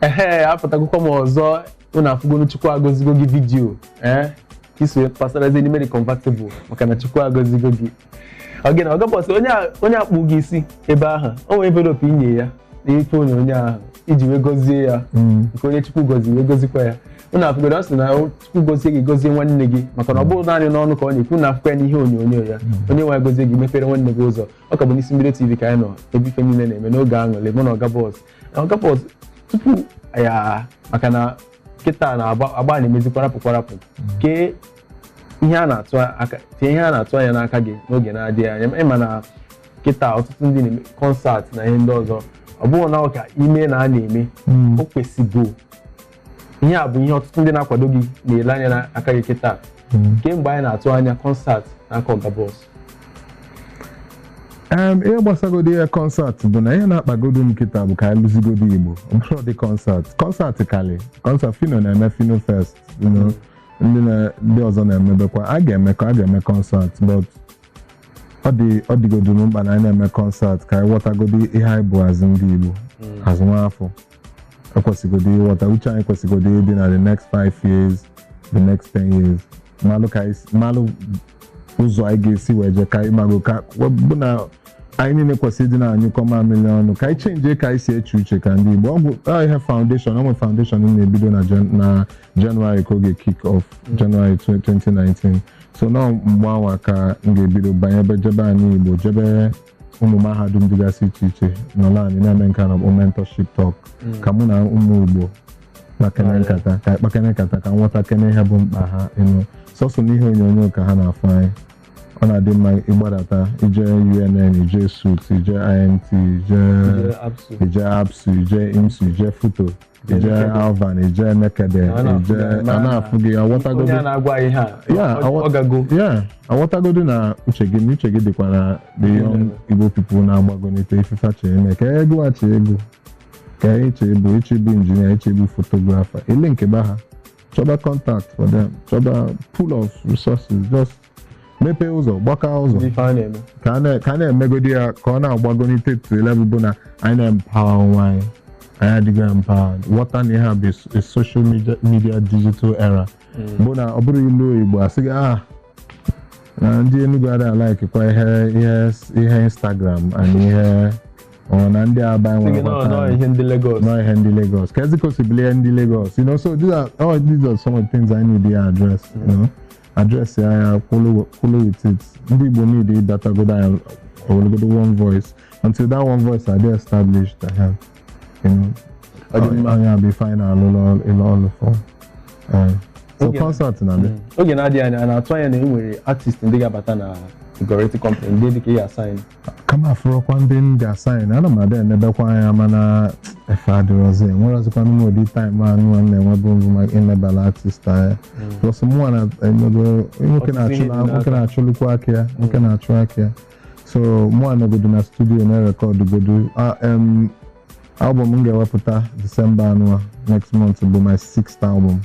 apụtakwa m ọzọ unu afụgonu Chukwu agọzigo gị vidiyo iso pasarazi n'ime dị convertible maka na Chukwu agọzigo gị oge na ọgabọsị onye akpụ gị isi ebe ahụ o nwere envelope inye ya n'ife onyonyo ahụ iji wee gọzie ya nke onye Chukwu gọzi wee gọzikwa ya unu afụgoro ọ sị na Chukwu gọzie gị gọzie nwanne gị maka na ọ bụrụ naanị n'ọnụ ka ọ na-ekwu na afụkwa ya n'ihe onyonyo ya onye nwe gọzie gị mepere nwanne gị ụzọ ọ ka bụ n'isi Mbido TV ka anyị nọ ebe ife niile na-eme n'oge aṅụrị mụ na ọgabọs tupu ya maka na kịta na-agba na-emezikwa rapụ kee ihe a na-atụ anya n'aka gị n'oge na-adịghị anya ịma na kịta ọtụtụ ndị na-eme kọnsat na ihe ndị ọzọ ọ bụrụ na ọka ime na a na-eme o kwesịgo ihe a bụ ihe ọtụtụ ndị na-akwado gị na-ele anya n'aka gị kịta kemgbe anyị na-atụ anya kọnsat n'aka Ọgabọs. Ihe gbasagodi ya kọnsat bụ na ihe na-akpagodo m kịta bụ ka anyị lụzigodo Igbo mkpụrụ dị kọnsat kali kọnsat Fino na-eme Fino Fest ndị ọzọ na-emebekwa a ga-eme kọnsat but ọ dịgodo m mkpa na anyị na-eme kọnsat ka anyị ghọtagodi ihe anyị bụ azụ ndị Igbo azụmafọ ekwesịgodi ịghọta uche anyị kwesịgodi ịdị na the next 5 years the next 10 years malụ ụzọ anyị ga-esi wee je ka anyị mago ka bụ na anyị niile kwesịrị ịdị na-anyụkọ mamịrị ọnụ ka anyị chenjie ka anyị si eche uche ka ndị Igbo ọ bụ ihe foundation onwe foundation na-ebido na January ka oge kick off January 2019 so na mgbe anwa ka m ga-ebido banye jebe anyị Igbo jebe ụmụ mahadum dịgasị iche iche n'ala anyị na-eme nke na mentorship talk ka mụ na ụmụ Igbo kpakene nkata ka nghọta kene ihe bụ mkpa ha ịnụ sọsọ n'ihe onyonyo ka ha na-afụ anyị ọ na-adị mma ịgbadata ije UNN ije SUT ije IMT ije ABSU ije IMSU ije FUTO ije Alvan ije Nekede ije na-afụ gị aghọtagodo na uche gị dịkwa na the young Igbo people na-agbagonite ifefe eme ka egwuachi ego ka ichebu injinia ichebu fotografa ele nke ba ha chọba contact for them chọba pool of resources just mepee ụzọ gbaka ụzọ ka a na-emegodi ya ka ọ na-agbagonite to level bụ na anyị na-empower onwe anyị adịghị empowered ghọta na ihe a bụ a social media digital era bụ na ọ bụrụ ilu Igbo asị gị na ndị Enugu adịghị alaikikwa ihe Instagram and ihe na ndị Aba nwere ihe ndị Lagos ka ezikosibili ndị Lagos so these are some of the things I need to address address ya follow with it ndị Igbo need data go down or one voice until that one voice are there established I be fine all for so concert na me oge na-adị anya na-atụ anya na e nwere artist ndị ga-abata na Igoreti company ndị dịka ya assign kama afụrụkwa ndị assign ana m adị enebekwa anya mana efe adịrọzi enwerọzikwa n'ụdị time anụ a na-enwebụ mbụ imebala artist ahịa plus mụnwa na-emego nwoke na-achụlukwa aka ya nwoke na-achụ aka ya so mụnwa nogodo na studio na-rekọdụ godo album m ga-ewepụta December anụwa next month bụ my 6th album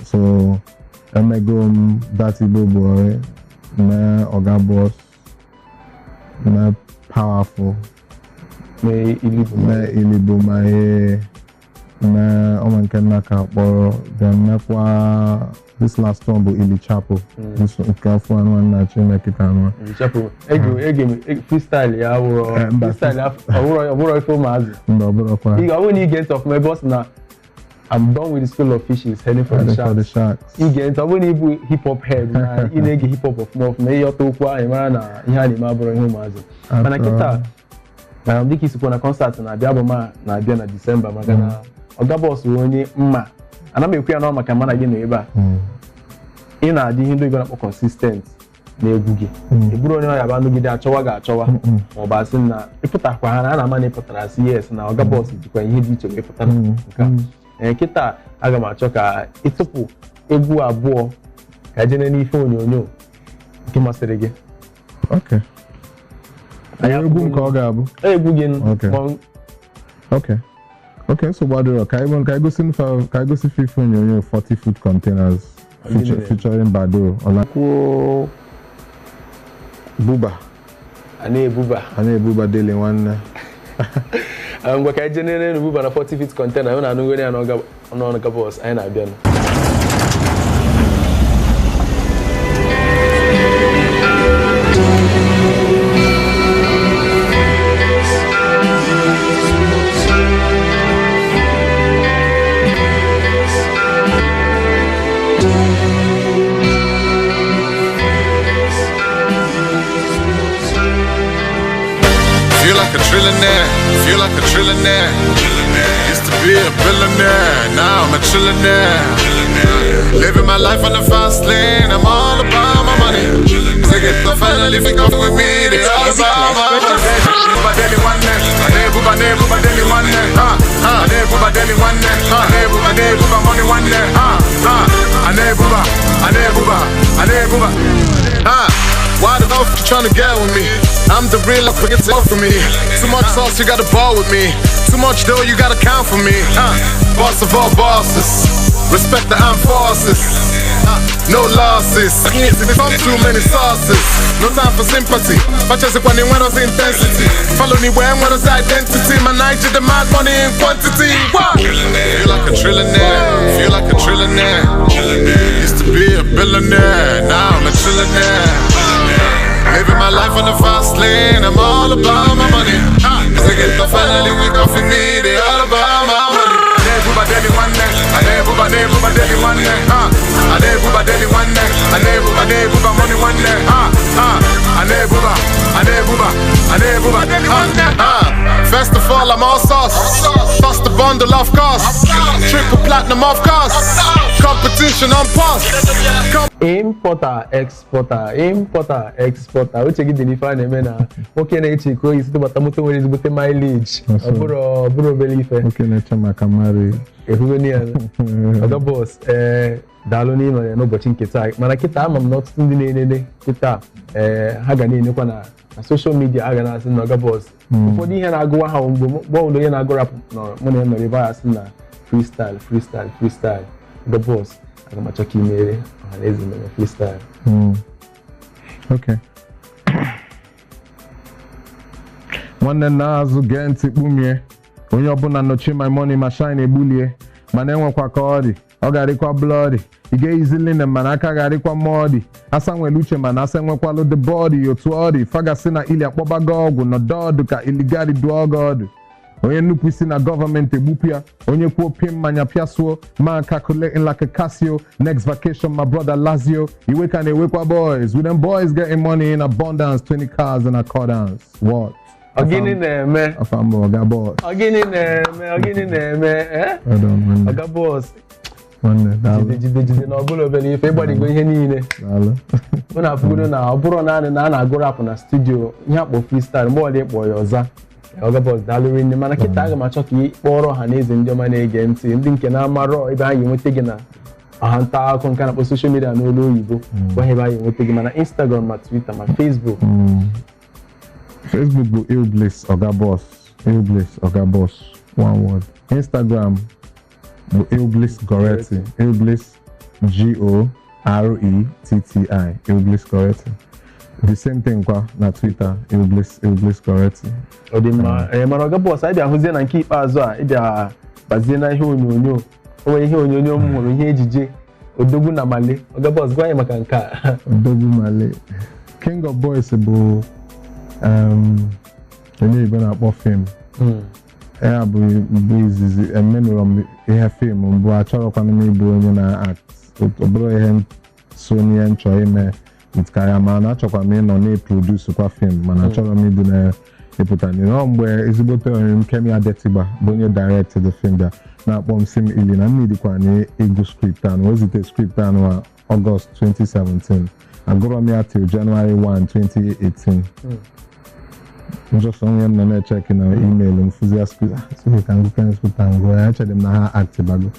so emego m That Igbo Boy na Ọgabọs na Powerful na Ilibụ ma ihe na ọma nke nna ka kpọrọ mekwa this last one bụ Ili Chapo nke afọ anụ na Chinekita anụ freestyle ya ọbụrụ ife ụmụazị ọbụrụkwa ọ bụrụ na ige ntị ọfụma ebe ọ sị na I'm done with the school of fishes heading for the sharks. Ige ntị ọ bụrụ na ịbụ hip hop head na ị na-ege hip hop ọfụma ihe ọta okwu ahụ mara na ihe a na-eme abụrụ ihe ụmụazị mana kịta dịka isikwa na kọnsat na-abịa abụm a na-abịa na Disemba maka na Ọgabọs bụ onye mma ana m ekwu ya n'ọ maka mana gị nọ ebe a ị na-adị ihe ndị Igbo na-akpọ consistent na egwu gị ị bụrụ onye ọya bụ anụgide achọwa ga-achọwa maọbụ asị na ịpụtakwa ha na a na-ama na ịpụtara asị yes na Ọgabọs jikwa ihe dị iche wee pụtara nke kịta aga m achọ ka ịtụpụ egwu abụọ ka jene n'ife onyonyo nke masịrị gị egwu nke ọ ga-abụ egwu gị nsogbu adịrọ ka anyị gosi ife onyonyo 40 foot containers featuring Bado Olakwuo Buba a na-ebuba Dele nwanne ngwa ka eje nene n'ubu na 40 feet container ọ na-anụ ya n'ọnụ boss anyị na-abịa nụ. Feel like a trillionaire. Used to be a billionaire, now I'm a trillionaire. Living my life on the fast lane, I'm all about my money. Take it to finally pick up with me, they all about my money. Buba daily one net, buba daily one net, buba daily one net, buba money one net, buba. Why the fuck you tryna get with me? I'm the real up against it for me. Too much sauce, you gotta ball with me. Too much dough, you gotta count for me. Boss of all bosses, respect the armed forces. No losses, from too many sauces. No time for sympathy. Purchase it when it went intensity. Follow me when it's identity. My night you demand money in quantity. What? Feel like a trillionaire. Feel like a trillionaire. Used to be a billionaire. Now I'm a trillionaire. Living my life on the fast lane, I'm all about my money. They get the finally week off in me, they all about my money. Buba daily one day, buba daily one day, buba daily one day, buba money one day, buba daily one day. First of all, I'm all sauce. Toss the bundle off cost. Triple platinum off cost. Competition on pause. Importer, exporter. Uche gị dị n'ife a na-eme na nwoke na-eche ka oyi site bata moto nwere ezigbote mileage. Ọ bụrụ obere ife. Nwoke na-eche maka marriage. Ehugoni ya. Oga boss, daalụ n'ịnọ ya n'ụbọchị nke taa. Mana kịta ama m na ọtụtụ ndị na-enene kịta ha ga na-enekwa na social media ha ga na-asị na Oga boss. Ụfọdụ ihe na-agụwa ha mgbe gbọọ onye na-agụ rap mụ na ya nọrọ ebe a sị na freestyle. Oga boss, aga m achọ ka imere ọhaneze mere freestyle. Okay. Nwanne na-azụ gee ntị kpumie onye ọbụla nọchi my money ma shine egbulie mana enwekwa ka ọ dị ọ ga-arịkwa bloody ị ga-eyizili na mana aka ga-arịkwa mọdị asa nwere uche mana asa enwekwalụ the body otu ọ dị fagasị na ili akpọbago ọgwụ nọdọọdụ ka iligari dụọ gị ọdụ onye nnukwu isi na gọọmenti egbupụ ya onye kwuo pie mmanya pịasuo ma calculating like a Casio next vacation my brother Lazio iwe ka na-ewekwa boys with them boys getting money in abundance 20 cars in accordance what Ogini na-eme afambo Oga boss Ogini na-eme Oga boss jide na ọbụla obere ife ịgbadigo ihe niile mụ na afụgodo na ọ bụrụ naanị na a na-agụ rap na studio ihe akpọ freestyle mgbe ọla ịkpọ ya ọza Oga boss daalụ rinne mana kịta aga m achọ ka ị kpọrọ ọha na eze ndị ọma na-ege ntị ndị nke na-amarọ ebe anyị enweta gị na ọha nta akụkọ nke na-akpọ social media n'olu oyibo gwa ebe anyị enweta gị mana Instagram ma Twitter ma Facebook bụ Illbliss Oga boss Illbliss Oga boss one word Instagram bụ Illbliss Goretti Illbliss Goretti Illbliss Goretti the same thing kwa na Twitter Illbliss Goretti ọ dị mma mana Oga boss anyị bịa hụzie na nke ikpeazụ a ịbịa bazie na ihe onyonyo o nwere ihe onyonyo m hụrụ ihe ejije Odogwu na Male Oga boss gwa anyị maka nke a Odogwu Male King of Boys bụ onye Igbo na-akpọ fim ya bụ izizi emenụrụ m ihe fim mbụ achọrọkwana m ịbụ onye na-act ọ bụrụ ihe so n'ihe m chọrọ ime karịa mana achọkwa m ịnọ na-eproduce kwa fim mana achọrọ m ịdị na-epụta nọ mgbe ezigbote onye m Kemi Adetiba bụ onye direct the film bịa na-akpọ m si m ili na m dịkwa na ịgụ script anụ o zite script anụ na August 2017 agụrọ m ya till January 1, 2018 just onye m nọ na-echeki na email m fụzia script ya echere m na ha actibago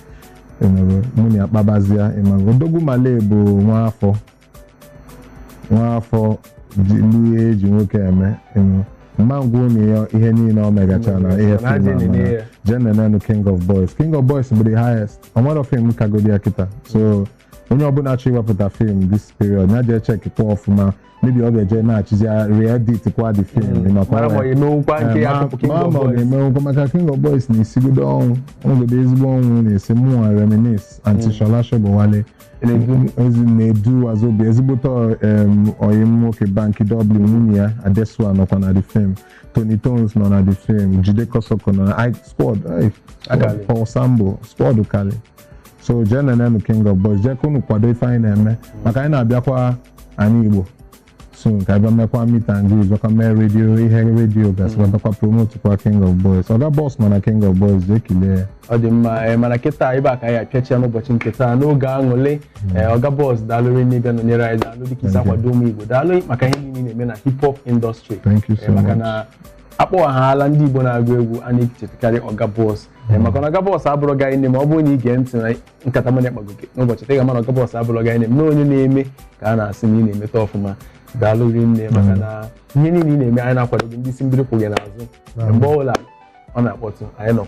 mụ na ya kpabazia ịmago Odogwu Male bụ nwaafọ ihe eji nwoke eme mmangwa unu ihe niile o megacha na ihe film jenenenu King of Boys bụ the highest onwere film kagodi ya kịta so onye ọbụla chọ iwepụta film this period na je check kwa ọfụma maybe ọ ga-eje na-achịzi re-edit kwa the film mara ma emewukwa nke ya tupu King of Boys emewukwa maka King of Boys na-esigodo ọnwụ ogodo ezigbo ọnwụ na-esi mụnwa Reminisce Anti-Shola Shobowale na-edu Wazobia ezigbote oyim nwoke Banky W nwunye ya Adesua nọkwa na the film Tony Tones nọ na the film Jide Kosoko nọ na squad Paul Sambo squad kali so jee nenenu King of Boys jee kunu kwado ife anyị na-eme maka anyị na-abịakwa anyị Igbo soon ka ebe mekwa meet and greet baka mee radio ihe radio gasị batakwa promote kwa King of Boys Oga Boss mana King of Boys jee kilee ọ dị mma mana kịta ebe a ka anyị apịachia n'ụbọchị nketa n'oge aṅụle Oga Boss daalụ n'ịbịa nọnyere anyị daalụ dịka isi akwado ụmụ Igbo daalụ maka ihe niile na-eme na hip hop industry maka na akpọghaala ndị Igbo na-agụ egwu a na-echetakarị Oga Boss maka na Oga Boss abụrụ gị ine ma ọ bụrụ na ige ntị na nkata manya kpagoge n'ụbọchị ị ga-ama na Oga Boss abụrụ gị ine na onye na-eme ka a na-asị na ị na-emeta ọfụma daalụ rinne maka na ihe niile ị na-eme anyị na-akwado gị ndị isi mbiri kwụ gị n'azụ mgbe ọbụla ọ na-akpọtụ anyị nọ